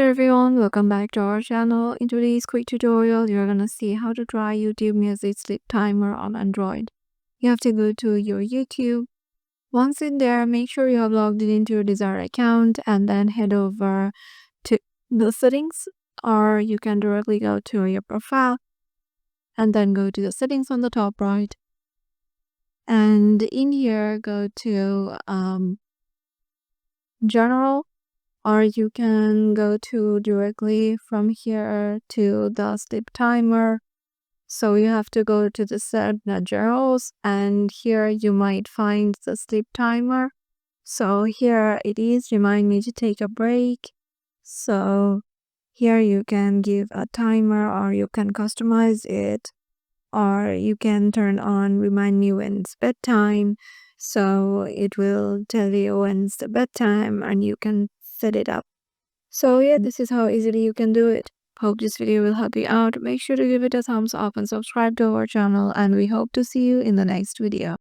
Hello everyone, welcome back to our channel. In today's quick tutorial, you're gonna see how to try YouTube Music Sleep Timer on Android. You have to go to your YouTube. Once in there, make sure you have logged in into your desired account and then head over to the settings, or you can directly go to your profile and then go to the settings on the top right. And in here, go to General, or you can go to directly from here to the sleep timer. So you have to go to the generals, and here you might find the sleep timer. So here it is, remind me to take a break. So here you can give a timer, or you can customize it, or you can turn on remind me when it's bedtime. So it will tell you when it's the bedtime and you can set it up. So yeah, this is how easily you can do it. Hope this video will help you out. Make sure to give it a thumbs up and subscribe to our channel, and we hope to see you in the next video.